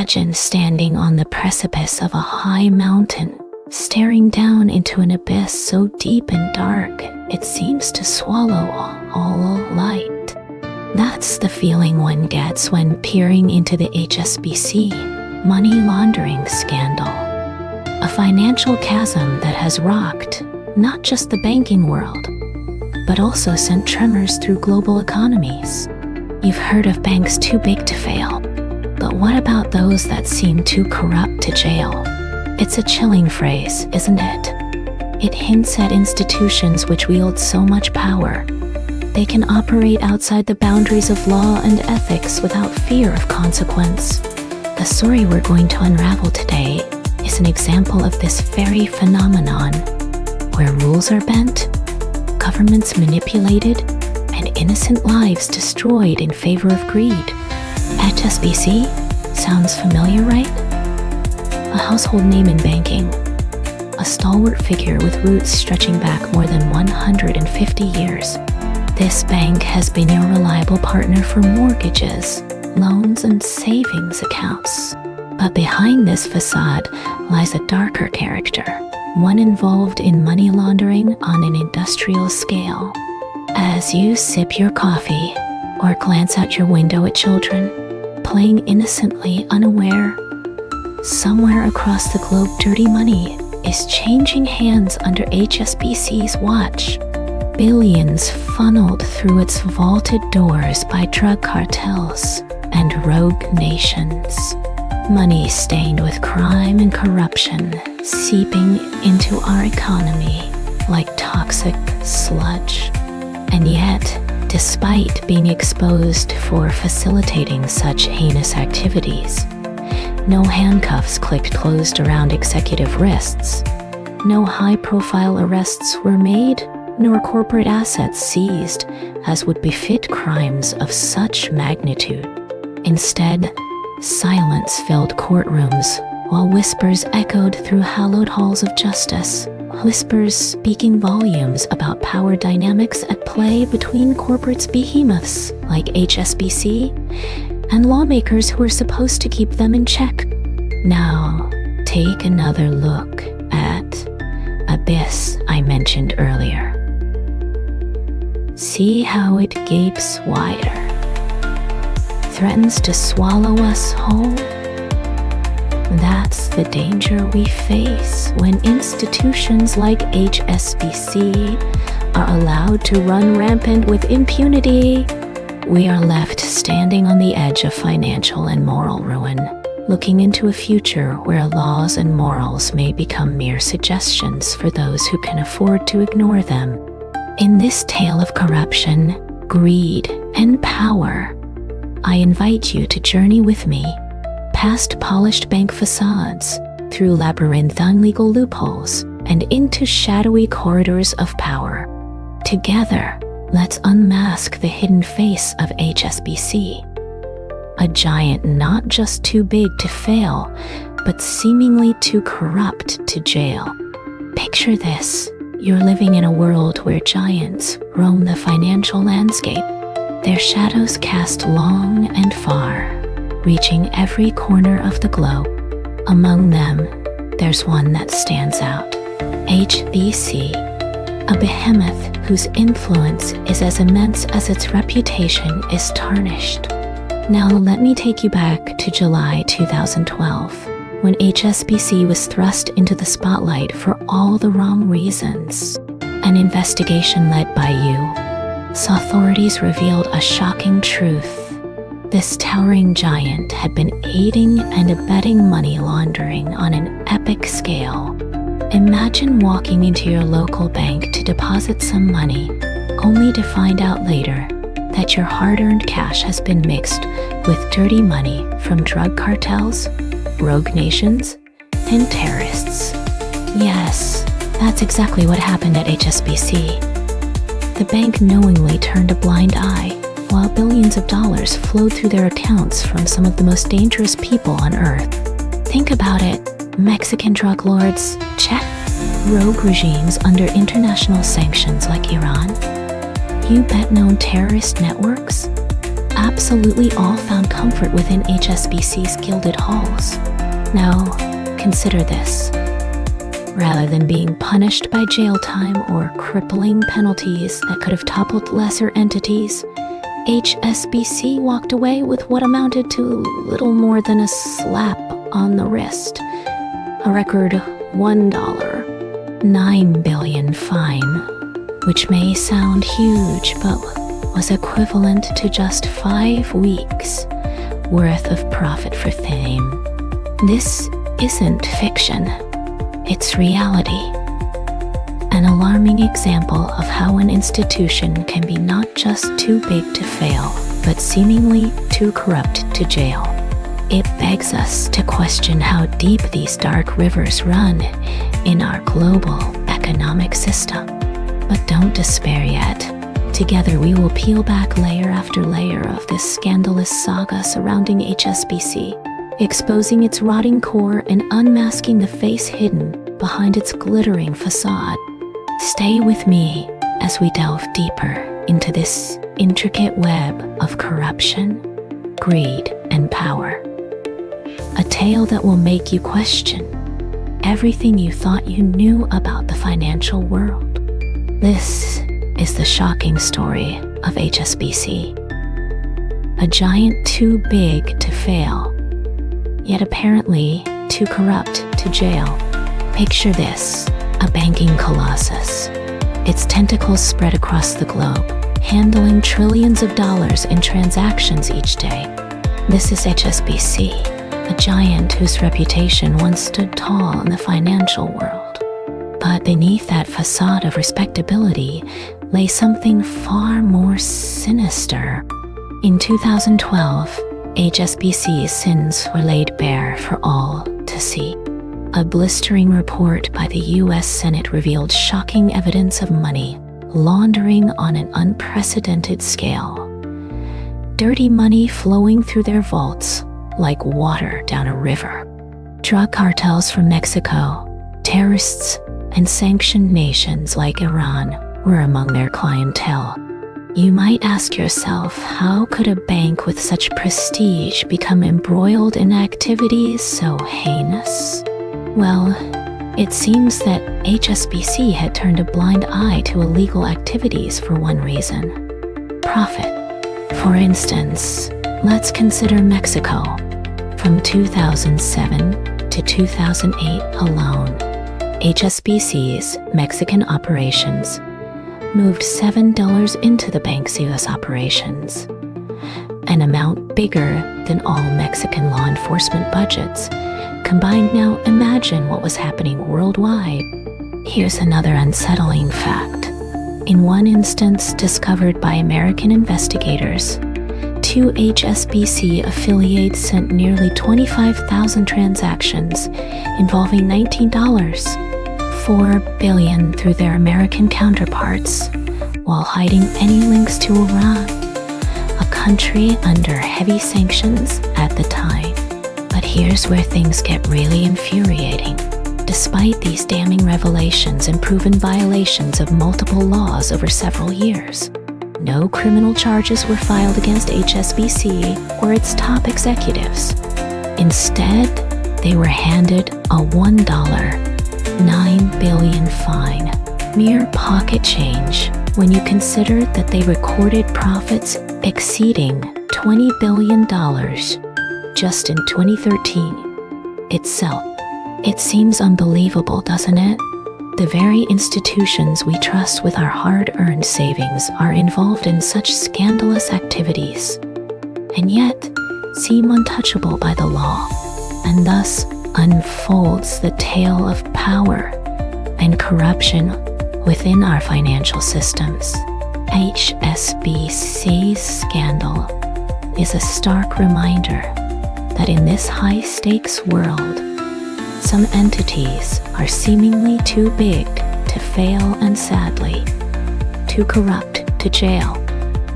Imagine standing on the precipice of a high mountain, staring down into an abyss so deep and dark it seems to swallow all light. That's the feeling one gets when peering into the HSBC money laundering scandal. A financial chasm that has rocked not just the banking world, but also sent tremors through global economies. You've heard of banks too big to fail, but what about those that seem too corrupt to jail? It's a chilling phrase, isn't it? It hints at institutions which wield so much power. They can operate outside the boundaries of law and ethics without fear of consequence. The story we're going to unravel today is an example of this very phenomenon, where rules are bent, governments manipulated, and innocent lives destroyed in favor of greed. HSBC? Sounds familiar, right? A household name in banking. A stalwart figure with roots stretching back more than 150 years. This bank has been your reliable partner for mortgages, loans, and savings accounts. But behind this facade lies a darker character, one involved in money laundering on an industrial scale. As you sip your coffee or glance out your window at children, playing innocently unaware, somewhere across the globe dirty money is changing hands under HSBC's watch. Billions funneled through its vaulted doors by drug cartels and rogue nations. Money stained with crime and corruption seeping into our economy like toxic sludge. And yet, despite being exposed for facilitating such heinous activities, no handcuffs clicked closed around executive wrists, no high-profile arrests were made, nor corporate assets seized, as would befit crimes of such magnitude. Instead, silence filled courtrooms, while whispers echoed through hallowed halls of justice, whispers speaking volumes about power dynamics at play between corporate behemoths like HSBC and lawmakers who are supposed to keep them in check. Now, take another look at abyss I mentioned earlier. See how it gapes wider, threatens to swallow us whole? That's the danger we face when institutions like HSBC are allowed to run rampant with impunity. We are left standing on the edge of financial and moral ruin, looking into a future where laws and morals may become mere suggestions for those who can afford to ignore them. In this tale of corruption, greed, and power, I invite you to journey with me past polished bank facades, through labyrinthine legal loopholes, and into shadowy corridors of power. Together, let's unmask the hidden face of HSBC. A giant not just too big to fail, but seemingly too corrupt to jail. Picture this. You're living in a world where giants roam the financial landscape, their shadows cast long and far, reaching every corner of the globe. Among them, there's one that stands out: HSBC, a behemoth whose influence is as immense as its reputation is tarnished. Now let me take you back to July 2012, when HSBC was thrust into the spotlight for all the wrong reasons. An investigation led by you saw authorities revealed a shocking truth. This towering giant had been aiding and abetting money laundering on an epic scale. Imagine walking into your local bank to deposit some money, only to find out later that your hard-earned cash has been mixed with dirty money from drug cartels, rogue nations, and terrorists. Yes, that's exactly what happened at HSBC. The bank knowingly turned a blind eye, while billions of dollars flowed through their accounts from some of the most dangerous people on earth. Think about it. Mexican drug lords, check. Rogue regimes under international sanctions like Iran. You bet known terrorist networks? absolutely all found comfort within HSBC's gilded halls. Now, consider this. Rather than being punished by jail time or crippling penalties that could have toppled lesser entities, HSBC walked away with what amounted to little more than a slap on the wrist. A record $1, 9 billion fine, which may sound huge, but was equivalent to just 5 weeks worth of profit for fame. This isn't fiction, it's reality. An alarming example of how an institution can be not just too big to fail, but seemingly too corrupt to jail. It begs us to question how deep these dark rivers run in our global economic system. But don't despair yet. Together we will peel back layer after layer of this scandalous saga surrounding HSBC, exposing its rotting core and unmasking the face hidden behind its glittering facade. Stay with me as we delve deeper into this intricate web of corruption, greed, and power. A tale that will make you question everything you thought you knew about the financial world. This is the shocking story of HSBC. A giant too big to fail, yet apparently too corrupt to jail. Picture this, a banking colossus. Its tentacles spread across the globe, handling trillions of dollars in transactions each day. This is HSBC, a giant whose reputation once stood tall in the financial world. But beneath that facade of respectability lay something far more sinister. In 2012, HSBC's sins were laid bare for all to see. A blistering report by the US Senate revealed shocking evidence of money laundering on an unprecedented scale. Dirty money flowing through their vaults like water down a river. Drug cartels from Mexico, terrorists, and sanctioned nations like Iran were among their clientele. You might ask yourself, how could a bank with such prestige become embroiled in activities so heinous? Well, it seems that HSBC had turned a blind eye to illegal activities for one reason: profit. For instance, let's consider Mexico. From 2007 to 2008 alone, HSBC's Mexican operations moved $7 into the bank's US operations, an amount bigger than all Mexican law enforcement budgets combined. Now imagine what was happening worldwide. Here's another unsettling fact. In one instance discovered by American investigators, 2 HSBC affiliates sent nearly 25,000 transactions involving $19.4 billion through their American counterparts, while hiding any links to Iran, a country under heavy sanctions at the time. But here's where things get really infuriating. Despite these damning revelations and proven violations of multiple laws over several years, no criminal charges were filed against HSBC or its top executives. Instead, they were handed a $1, 9 billion fine, mere pocket change when you consider that they recorded profits exceeding $20 billion just in 2013 itself. It seems unbelievable, doesn't it? The very institutions we trust with our hard-earned savings are involved in such scandalous activities, and yet seem untouchable by the law, and thus unfolds the tale of power and corruption within our financial systems. HSBC's scandal is a stark reminder that in this high-stakes world, some entities are seemingly too big to fail and sadly too corrupt to jail.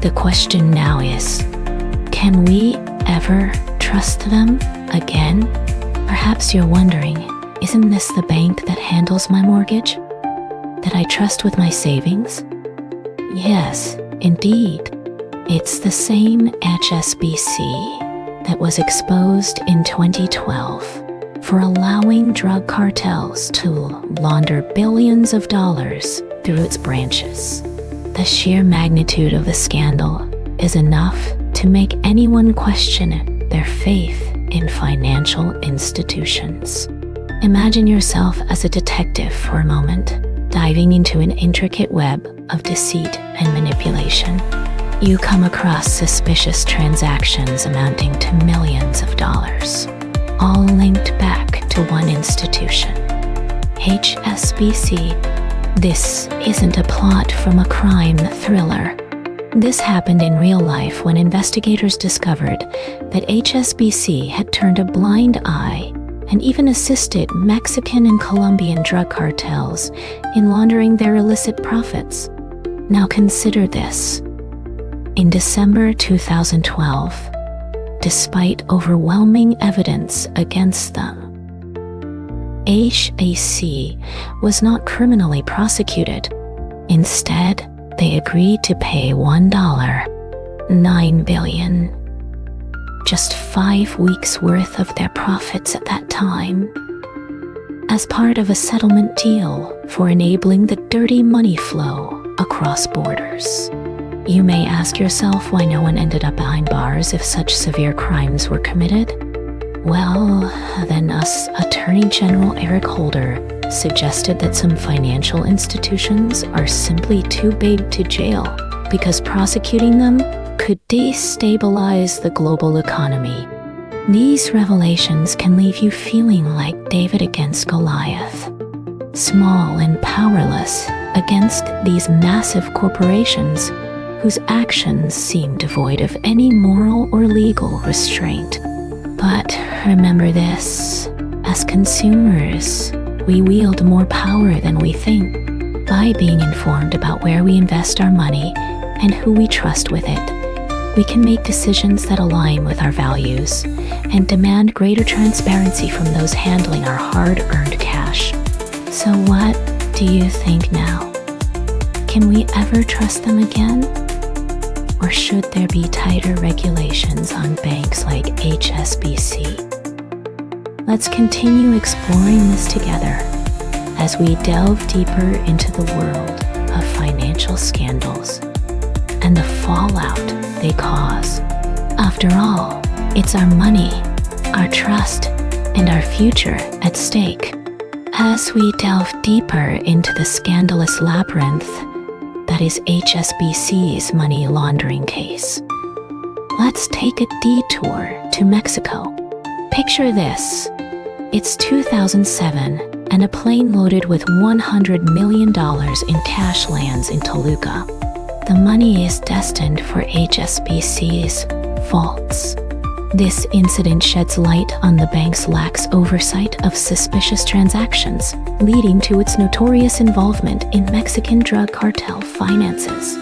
The question now is, can we ever trust them again? Perhaps you're wondering, isn't this the bank that handles my mortgage, that I trust with my savings? Yes, indeed. It's the same HSBC that was exposed in 2012 for allowing drug cartels to launder billions of dollars through its branches. The sheer magnitude of the scandal is enough to make anyone question their faith in financial institutions. Imagine yourself as a detective for a moment, diving into an intricate web of deceit and manipulation. You come across suspicious transactions amounting to millions of dollars, all linked back to one institution, HSBC. This isn't a plot from a crime thriller. This happened in real life when investigators discovered that HSBC had turned a blind eye and even assisted Mexican and Colombian drug cartels in laundering their illicit profits. Now consider this. In December 2012, despite overwhelming evidence against them, HSBC was not criminally prosecuted. Instead, they agreed to pay $9 billion, just 5 weeks' worth of their profits at that time, as part of a settlement deal for enabling the dirty money flow across borders. You may ask yourself why no one ended up behind bars if such severe crimes were committed. Well, then Attorney General Eric Holder suggested that some financial institutions are simply too big to jail because prosecuting them could destabilize the global economy. These revelations can leave you feeling like David against Goliath, small and powerless against these massive corporations whose actions seem devoid of any moral or legal restraint. But remember this, as consumers, we wield more power than we think. By being informed about where we invest our money and who we trust with it, we can make decisions that align with our values and demand greater transparency from those handling our hard-earned cash. So what do you think now? Can we ever trust them again? Or should there be tighter regulations on banks like HSBC? Let's continue exploring this together as we delve deeper into the world of financial scandals and the fallout they cause. After all, it's our money, our trust, and our future at stake. As we delve deeper into the scandalous labyrinth that is HSBC's money laundering case, let's take a detour to Mexico. Picture this. It's 2007, and a plane loaded with $100 million in cash lands in Toluca. The money is destined for HSBC's vaults. This incident sheds light on the bank's lax oversight of suspicious transactions, leading to its notorious involvement in Mexican drug cartel finances.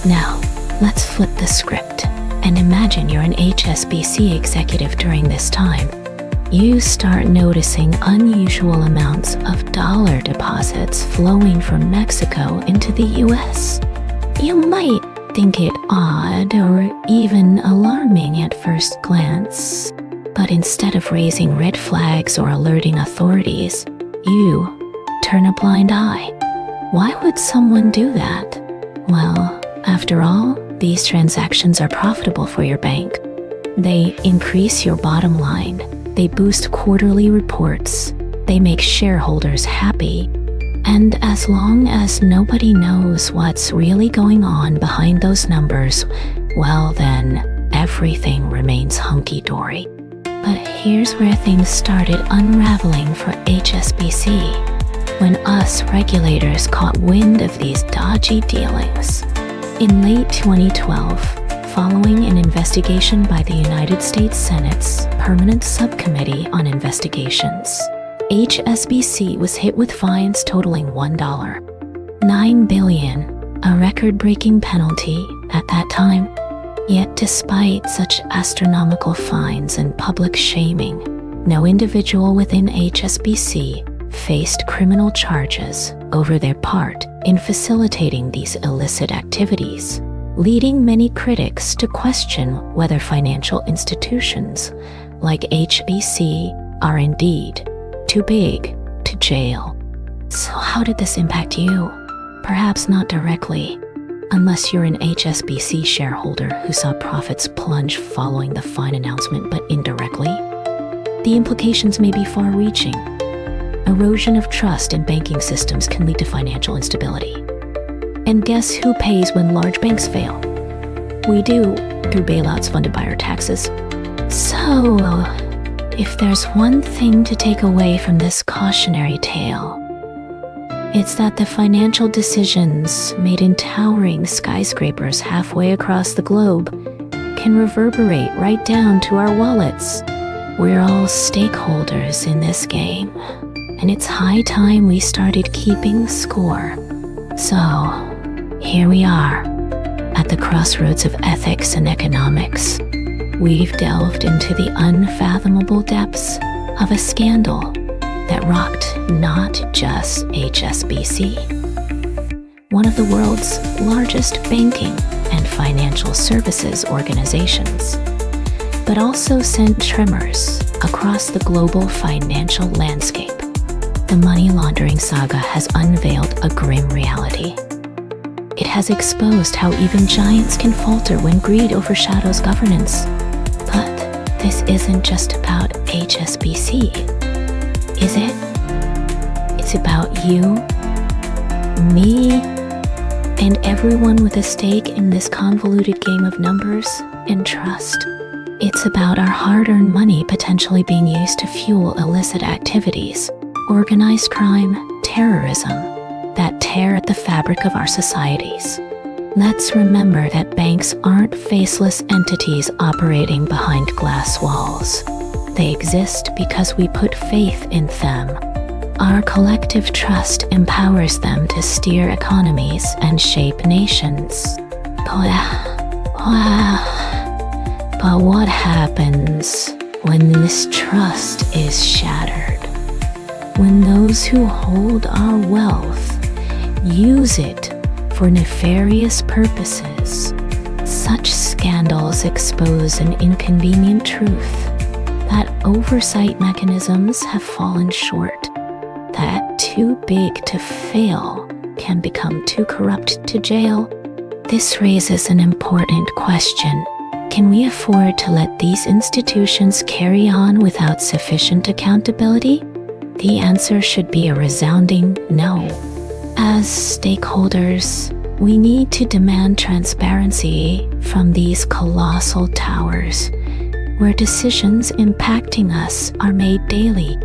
Now, let's flip the script and imagine you're an HSBC executive during this time. You start noticing unusual amounts of dollar deposits flowing from Mexico into the US. You might think it odd or even alarming at first glance, but instead of raising red flags or alerting authorities, you turn a blind eye. Why would someone do that? Well, after all, these transactions are profitable for your bank. They increase your bottom line. They boost quarterly reports. They make shareholders happy. And as long as nobody knows what's really going on behind those numbers, well then, everything remains hunky-dory. But here's where things started unraveling for HSBC, when us regulators caught wind of these dodgy dealings. In late 2012, following an investigation by the United States Senate's Permanent Subcommittee on Investigations, HSBC was hit with fines totaling $9 billion, a record-breaking penalty at that time. Yet despite such astronomical fines and public shaming, no individual within HSBC faced criminal charges over their part in facilitating these illicit activities. leading many critics to question whether financial institutions like HSBC are indeed too big to jail. So how did this impact you? Perhaps not directly, unless you're an HSBC shareholder who saw profits plunge following the fine announcement, but indirectly, the implications may be far-reaching. Erosion of trust in banking systems can lead to financial instability. And guess who pays when large banks fail? We do, through bailouts funded by our taxes. So, if there's one thing to take away from this cautionary tale, it's that the financial decisions made in towering skyscrapers halfway across the globe can reverberate right down to our wallets. We're all stakeholders in this game, and it's high time we started keeping score. So, here we are, at the crossroads of ethics and economics. We've delved into the unfathomable depths of a scandal that rocked not just HSBC, one of the world's largest banking and financial services organizations, but also sent tremors across the global financial landscape. The money laundering saga has unveiled a grim reality. It has exposed how even giants can falter when greed overshadows governance. But this isn't just about HSBC, is it? It's about you, me, and everyone with a stake in this convoluted game of numbers and trust. It's about our hard-earned money potentially being used to fuel illicit activities, organized crime, terrorism, that tear at the fabric of our societies. Let's remember that banks aren't faceless entities operating behind glass walls. They exist because we put faith in them. Our collective trust empowers them to steer economies and shape nations. But what happens when this trust is shattered? When those who hold our wealth use it for nefarious purposes? Such scandals expose an inconvenient truth, that oversight mechanisms have fallen short, that too big to fail can become too corrupt to jail. This raises an important question. Can we afford to let these institutions carry on without sufficient accountability? The answer should be a resounding no. As stakeholders, we need to demand transparency from these colossal towers, where decisions impacting us are made daily.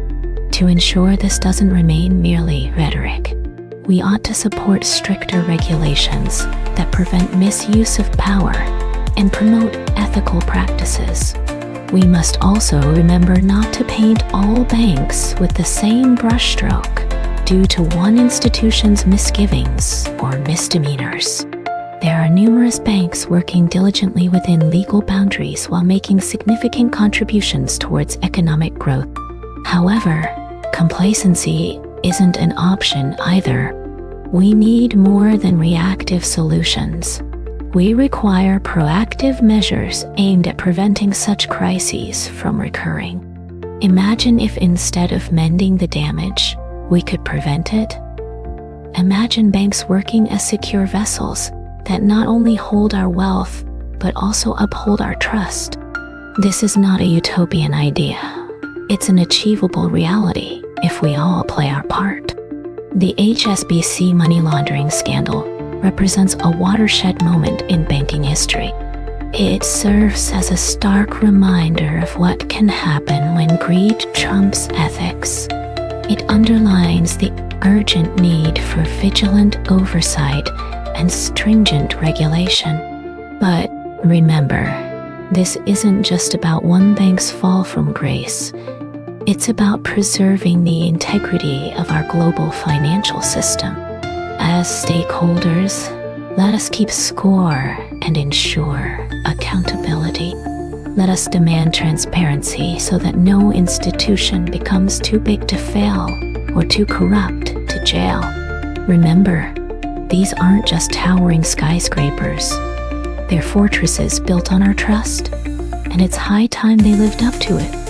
To ensure this doesn't remain merely rhetoric, we ought to support stricter regulations that prevent misuse of power and promote ethical practices. We must also remember not to paint all banks with the same brushstroke due to one institution's misgivings or misdemeanors. There are numerous banks working diligently within legal boundaries while making significant contributions towards economic growth. However, complacency isn't an option either. We need more than reactive solutions. We require proactive measures aimed at preventing such crises from recurring. Imagine if instead of mending the damage, we could prevent it. Imagine banks working as secure vessels that not only hold our wealth, but also uphold our trust. This is not a utopian idea. It's an achievable reality if we all play our part. The HSBC money laundering scandal represents a watershed moment in banking history. It serves as a stark reminder of what can happen when greed trumps ethics. It underlines the urgent need for vigilant oversight and stringent regulation. But remember, this isn't just about one bank's fall from grace. It's about preserving the integrity of our global financial system. As stakeholders, let us keep score and ensure accountability. Let us demand transparency so that no institution becomes too big to fail or too corrupt to jail. Remember, these aren't just towering skyscrapers. Their fortresses built on our trust, and it's high time they lived up to it.